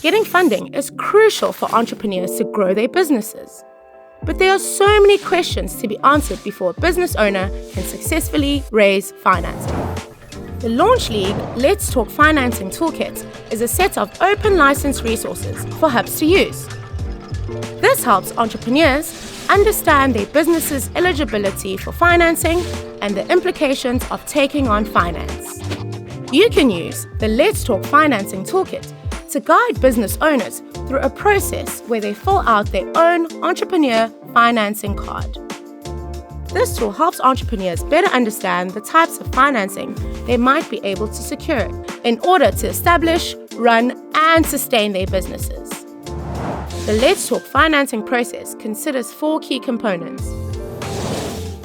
Getting funding is crucial for entrepreneurs to grow their businesses. But there are so many questions to be answered before a business owner can successfully raise financing. The Launch League Let's Talk Financing Toolkit is a set of open license resources for hubs to use. This helps entrepreneurs understand their business's eligibility for financing and the implications of taking on finance. You can use the Let's Talk Financing Toolkit to guide business owners through a process where they fill out their own entrepreneur financing card. This tool helps entrepreneurs better understand the types of financing they might be able to secure in order to establish, run, and sustain their businesses. The Let's Talk financing process considers 4 key components: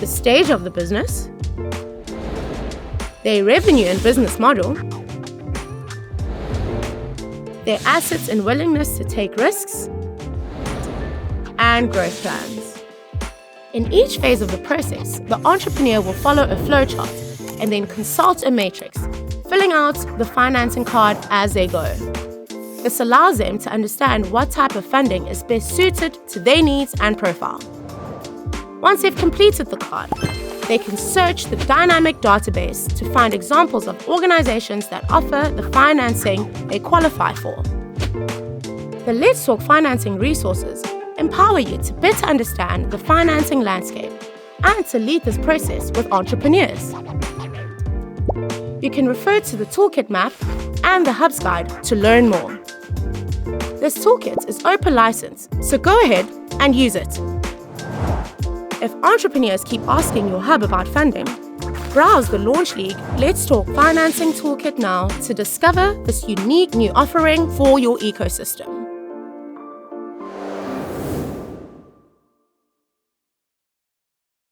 the stage of the business, their revenue and business model, their assets and willingness to take risks, and growth plans. In each phase of the process, the entrepreneur will follow a flowchart and then consult a matrix, filling out the financing card as they go. This allows them to understand what type of funding is best suited to their needs and profile. Once they've completed the card, they can search the dynamic database to find examples of organizations that offer the financing they qualify for. The Let's Talk financing resources empower you to better understand the financing landscape and to lead this process with entrepreneurs. You can refer to the Toolkit map and the Hub's Guide to learn more. This toolkit is open license, so go ahead and use it. If entrepreneurs keep asking your hub about funding, browse the Launch League Let's Talk Financing Toolkit now to discover this unique new offering for your ecosystem.